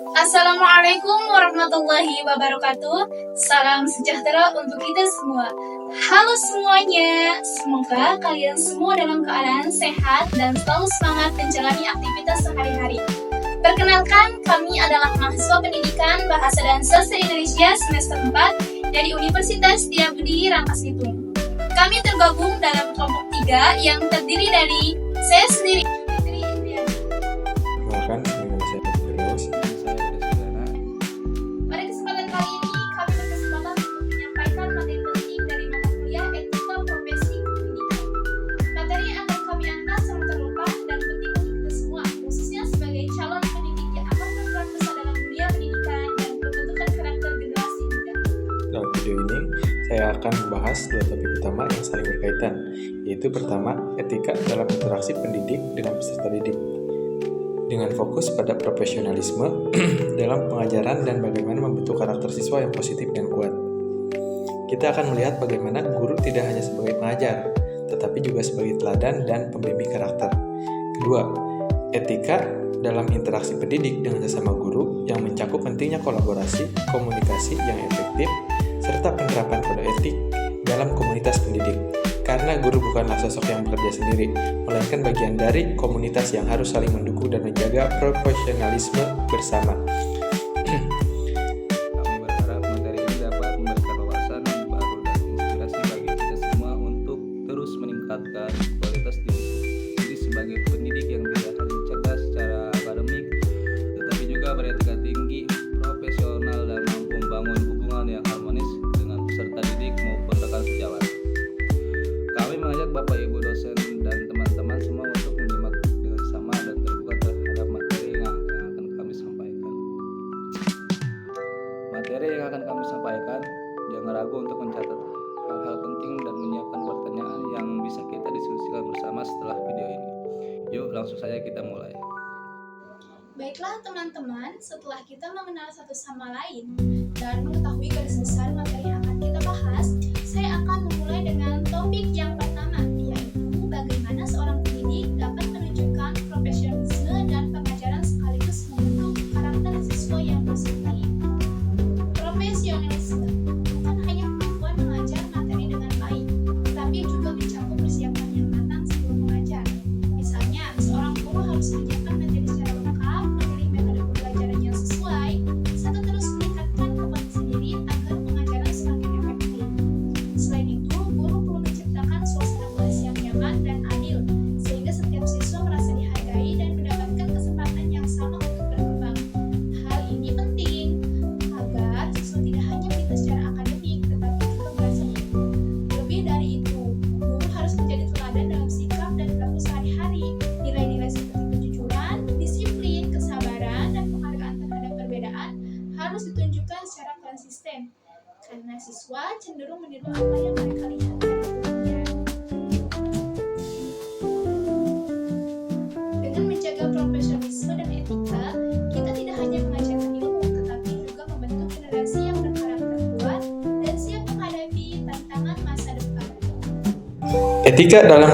Assalamualaikum warahmatullahi wabarakatuh. Salam sejahtera untuk kita semua. Halo semuanya, semoga kalian semua dalam keadaan sehat dan selalu semangat menjalani aktivitas sehari-hari. Perkenalkan, kami adalah mahasiswa pendidikan Bahasa dan Sastra Indonesia semester 4 dari Universitas Setiabudi Rangkas Bitung. Kami tergabung dalam kelompok 3 yang terdiri dari saya sendiri, Fitri Indriani. Perkenalkan, nama saya Firdaus. Pada kesempatan kali ini, kami berkesempatan untuk menyampaikan materi penting dari mata kuliah Etika Profesi Pendidikan. Materi yang akan kami angkat sangat terlupakan dan penting bagi kita semua, khususnya sebagai calon pendidik yang akan berperan besar dalam dunia pendidikan dan pembentukan karakter generasi muda. Dalam video ini, saya akan membahas dua topik utama yang saling berkaitan, yaitu pertama, etika dalam interaksi pendidik dengan peserta didik, dengan fokus pada profesionalisme dalam pengajaran dan bagaimana membentuk karakter siswa yang positif dan kuat. Kita akan melihat bagaimana guru tidak hanya sebagai pengajar, tetapi juga sebagai teladan dan pembimbing karakter. Kedua, etika dalam interaksi pendidik dengan sesama guru yang mencakup pentingnya kolaborasi, komunikasi yang efektif, serta penerapan kode etik dalam komunitas pendidik. Karena guru bukanlah sosok yang bekerja sendiri, melainkan bagian dari komunitas yang harus saling mendukung dan menjaga profesionalisme bersama. Kami berharap materi ini dapat memberikan wawasan baru dan inspirasi bagi kita semua untuk terus meningkatkan kualitas diri sebagai pendidik yang tidak hanya cerdas secara akademik, tetapi juga beretika tinggi, profesional, dan mampu membangun hubungan yang harmonis dengan peserta didik maupun rekan sejawat. Kami mengajak Bapak Ibu dosen dan teman-teman semua untuk menyimak dengan sama dan terbuka terhadap materi yang akan kami sampaikan. Materi yang akan kami sampaikan, jangan ragu untuk mencatat hal-hal penting dan menyiapkan pertanyaan yang bisa kita diskusikan bersama setelah video ini. Yuk, langsung saja kita mulai. Baiklah teman-teman, setelah kita mengenal satu sama lain dan mengetahui garis besar materi yang akan kita bahas, saya akan memulai dengan topik yang pertama, yaitu bagaimana seorang pendidik dapat menunjukkan profesionalisme dan pengajaran sekaligus membentuk karakter siswa yang positif. Profesionalisme bukan hanya kemampuan mengajar materi dengan baik, tetapi juga mencakup persiapan yang matang sebelum mengajar. Misalnya, seorang guru harus menyiapkan materi secara lengkap, memilih metode pembelajaran yang sesuai, serta terus meningkatkan kompetensi diri agar pengajaran semakin efektif. Selain itu, guru perlu menciptakan suasana kelas yang nyaman dan adil, sehingga setiap siswa merasa dihargai dan mendapatkan kesempatan yang sama untuk berkembang. Hal ini penting agar siswa tidak hanya pintar secara akademik, tetapi juga merasa hidup. Lebih dari itu, guru harus menjadi teladan dalam sikap dan perilaku sehari-hari. Nilai-nilai seperti kejujuran, disiplin, kesabaran, dan penghargaan terhadap perbedaan harus ditunjukkan secara konsisten, karena siswa cenderung meniru apa yang mereka lihat dari gurunya. Dengan menjaga profesionalisme dan etika, kita tidak hanya mengajarkan ilmu, tetapi juga membentuk generasi yang berkarakter kuat dan siap menghadapi tantangan masa depan. Etika dalam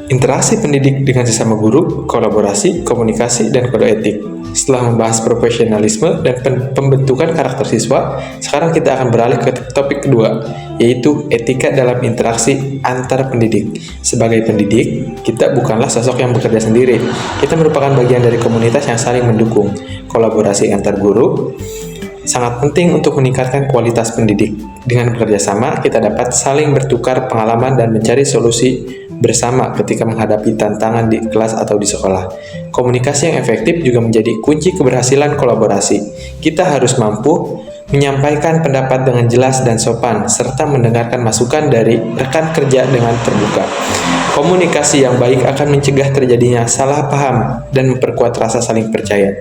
interaksi pendidik dengan sesama guru, kolaborasi, komunikasi, dan kode etik. Setelah membahas profesionalisme dan pembentukan karakter siswa, sekarang kita akan beralih ke topik kedua, yaitu etika dalam interaksi antar pendidik. Sebagai pendidik, kita bukanlah sosok yang bekerja sendiri. Kita merupakan bagian dari komunitas yang saling mendukung. Kolaborasi antar guru sangat penting untuk meningkatkan kualitas pendidik. Dengan bekerja sama, kita dapat saling bertukar pengalaman dan mencari solusi bersama ketika menghadapi tantangan di kelas atau di sekolah. Komunikasi yang efektif juga menjadi kunci keberhasilan kolaborasi. Kita harus mampu menyampaikan pendapat dengan jelas dan sopan, serta mendengarkan masukan dari rekan kerja dengan terbuka. Komunikasi yang baik akan mencegah terjadinya salah paham dan memperkuat rasa saling percaya.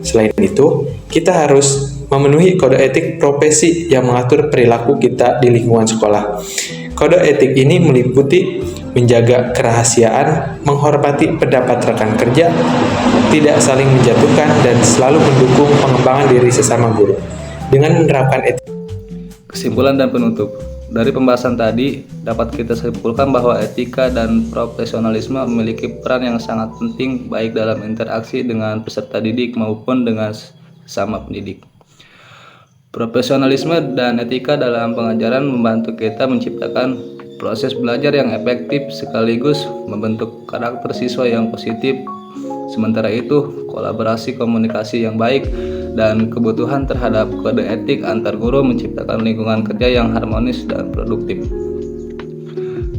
Selain itu, kita harus memenuhi kode etik profesi yang mengatur perilaku kita di lingkungan sekolah. Kode etik ini meliputi menjaga kerahasiaan, menghormati pendapat rekan kerja, tidak saling menjatuhkan, dan selalu mendukung pengembangan diri sesama guru. Dengan menerapkan etika. Kesimpulan dan penutup. Dari pembahasan tadi, dapat kita simpulkan bahwa etika dan profesionalisme memiliki peran yang sangat penting baik dalam interaksi dengan peserta didik maupun dengan sama pendidik. Profesionalisme dan etika dalam pengajaran membantu kita menciptakan proses belajar yang efektif sekaligus membentuk karakter siswa yang positif. Sementara itu, kolaborasi komunikasi yang baik dan kebutuhan terhadap kode etik antar guru menciptakan lingkungan kerja yang harmonis dan produktif.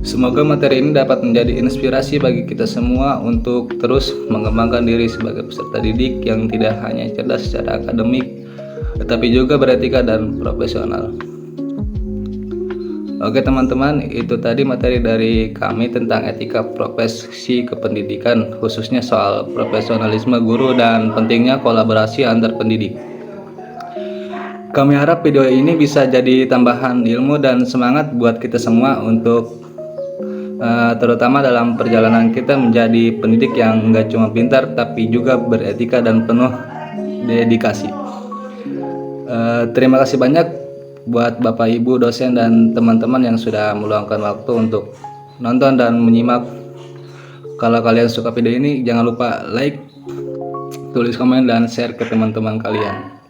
Semoga materi ini dapat menjadi inspirasi bagi kita semua untuk terus mengembangkan diri sebagai peserta didik yang tidak hanya cerdas secara akademik, tetapi juga beretika dan profesional. Oke teman-teman, itu tadi materi dari kami tentang etika profesi kependidikan, khususnya soal profesionalisme guru dan pentingnya kolaborasi antar pendidik. Kami harap video ini bisa jadi tambahan ilmu dan semangat buat kita semua untuk terutama dalam perjalanan kita menjadi pendidik yang nggak cuma pintar tapi juga beretika dan penuh dedikasi. Terima kasih banyak buat Bapak Ibu dosen dan teman-teman yang sudah meluangkan waktu untuk nonton dan menyimak. Kalau kalian suka video ini, jangan lupa like, tulis komen, dan share ke teman-teman kalian.